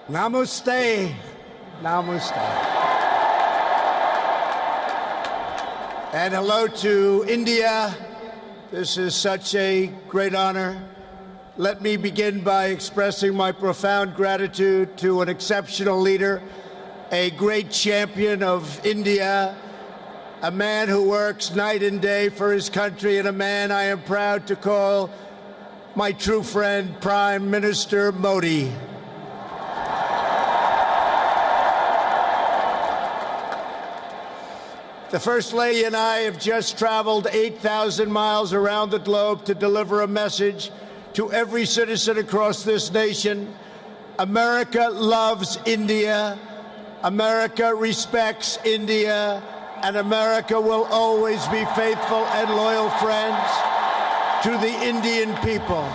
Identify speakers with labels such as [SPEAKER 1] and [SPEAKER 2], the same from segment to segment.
[SPEAKER 1] Namaste. Namaste. And hello to India. This is such a great honor. Let me begin by expressing my profound gratitude to an exceptional leader, a great champion of India, a man who works night and day for his country, and a man I am proud to call my true friend, Prime Minister Modi. The First Lady and I have just traveled 8,000 miles around the globe to deliver a message to every citizen across this nation. America loves India, America respects India, and America will always be faithful and loyal friends to the Indian people.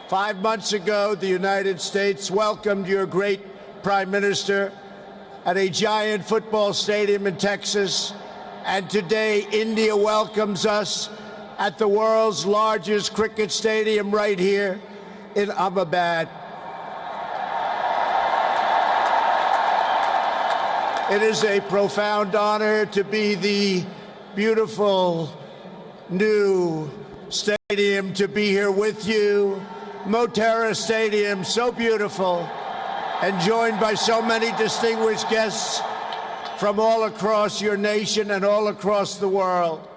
[SPEAKER 1] 5 months ago, the United States welcomed your great Prime Minister at a giant football stadium in Texas, and today India welcomes us at the world's largest cricket stadium right here in Ahmedabad. It is a profound honor to be the beautiful new stadium, to be here with you. Motera Stadium, so beautiful, and joined by so many distinguished guests from all across your nation and all across the world.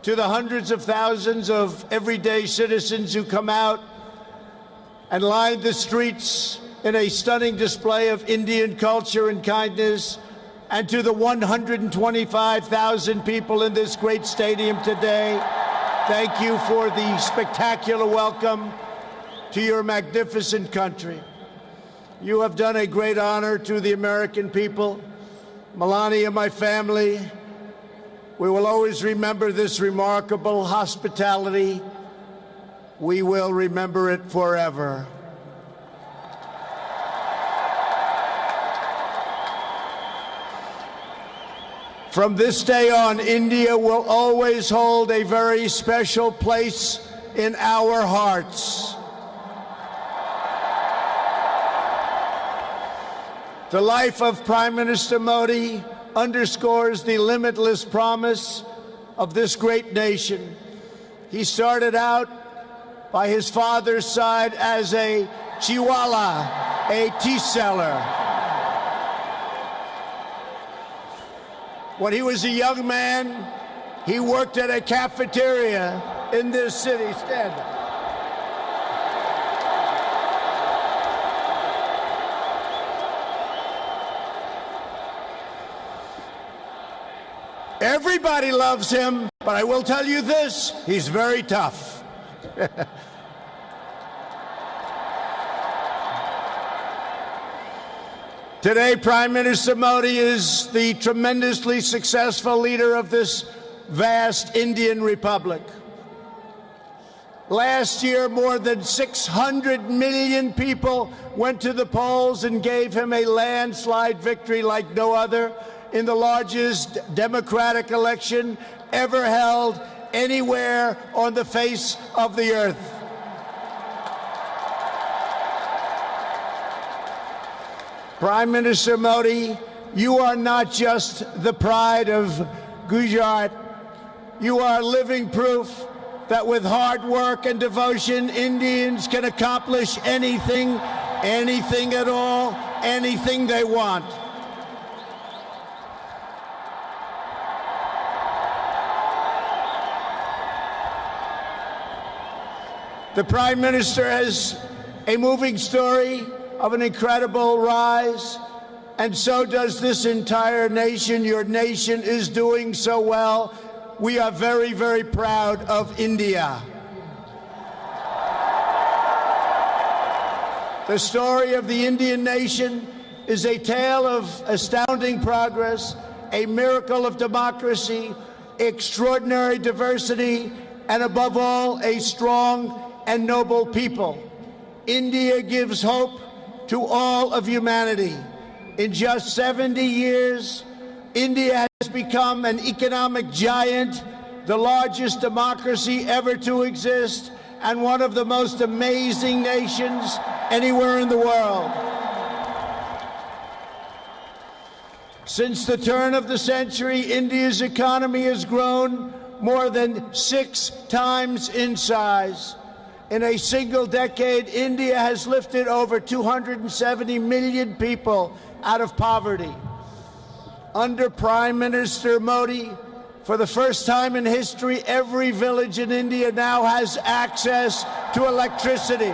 [SPEAKER 1] To the hundreds of thousands of everyday citizens who come out and line the streets in a stunning display of Indian culture and kindness, and to the 125,000 people in this great stadium today, thank you for the spectacular welcome to your magnificent country. You have done a great honor to the American people. Melania, my family, we will always remember this remarkable hospitality. We will remember it forever. From this day on, India will always hold a very special place in our hearts. The life of Prime Minister Modi underscores the limitless promise of this great nation. He started out by his father's side as a chiwala, a tea seller. When he was a young man, he worked at a cafeteria in this city. Stand up. Everybody loves him, but I will tell you this, he's very tough. Today, Prime Minister Modi is the tremendously successful leader of this vast Indian Republic. Last year, more than 600 million people went to the polls and gave him a landslide victory like no other in the largest democratic election ever held anywhere on the face of the earth. Prime Minister Modi, you are not just the pride of Gujarat. You are living proof that with hard work and devotion, Indians can accomplish anything, anything at all, anything they want. The Prime Minister has a moving story of an incredible rise, and so does this entire nation. Your nation is doing so well. We are very, very proud of India. The story of the Indian nation is a tale of astounding progress, a miracle of democracy, extraordinary diversity, and above all, a strong and noble people. India gives hope to all of humanity. In just 70 years, India has become an economic giant, the largest democracy ever to exist, and one of the most amazing nations anywhere in the world. Since the turn of the century, India's economy has grown more than 6 times in size. In a single decade, India has lifted over 270 million people out of poverty. Under Prime Minister Modi, for the first time in history, every village in India now has access to electricity.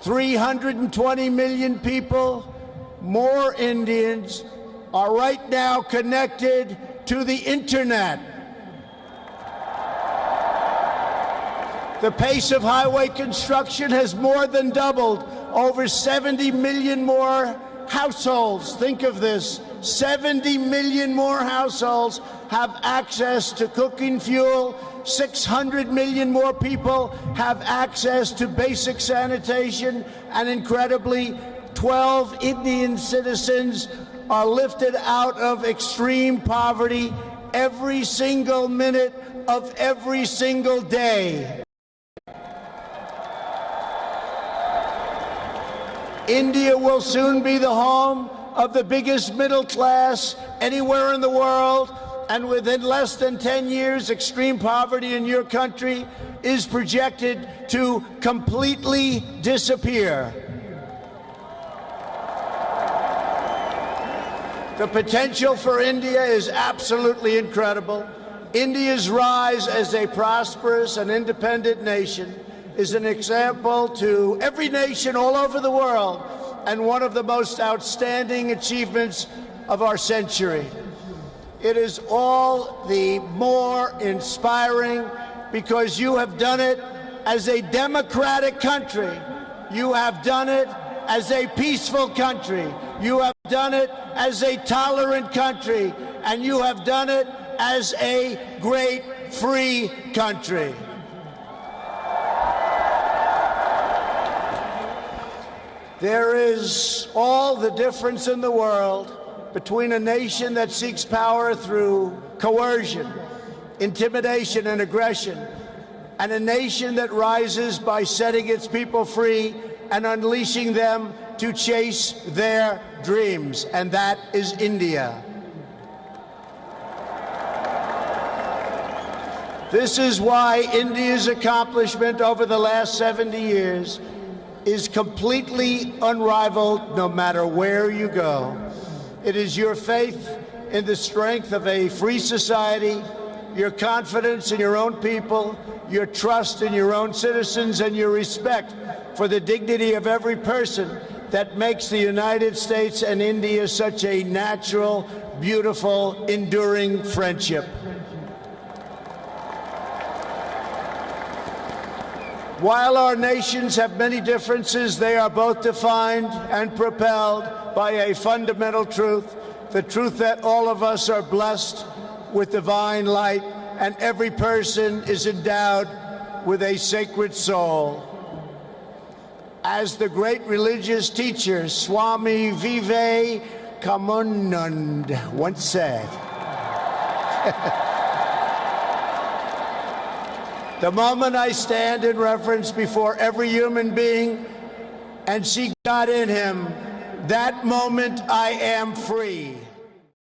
[SPEAKER 1] 320 million people, more Indians, are right now connected to the internet. The pace of highway construction has more than doubled. Over 70 million more households, think of this, 70 million more households have access to cooking fuel. 600 million more people have access to basic sanitation. And incredibly, 12 Indian citizens are lifted out of extreme poverty every single minute of every single day. India will soon be the home of the biggest middle class anywhere in the world, and within less than 10 years, extreme poverty in your country is projected to completely disappear. The potential for India is absolutely incredible. India's rise as a prosperous and independent nation is an example to every nation all over the world, and one of the most outstanding achievements of our century. It is all the more inspiring because you have done it as a democratic country. You have done it as a peaceful country. You have done it as a tolerant country. And you have done it as a great free country. There is all the difference in the world between a nation that seeks power through coercion, intimidation, and aggression, and a nation that rises by setting its people free and unleashing them to chase their dreams, and that is India. This is why India's accomplishment over the last 70 years is completely unrivaled no matter where you go. It is your faith in the strength of a free society, your confidence in your own people, your trust in your own citizens, and your respect for the dignity of every person that makes the United States and India such a natural, beautiful, enduring friendship. While our nations have many differences, they are both defined and propelled by a fundamental truth, the truth that all of us are blessed with divine light and every person is endowed with a sacred soul. As the great religious teacher Swami Vivekananda once said, the moment I stand in reverence before every human being and see God in him, that moment I am free.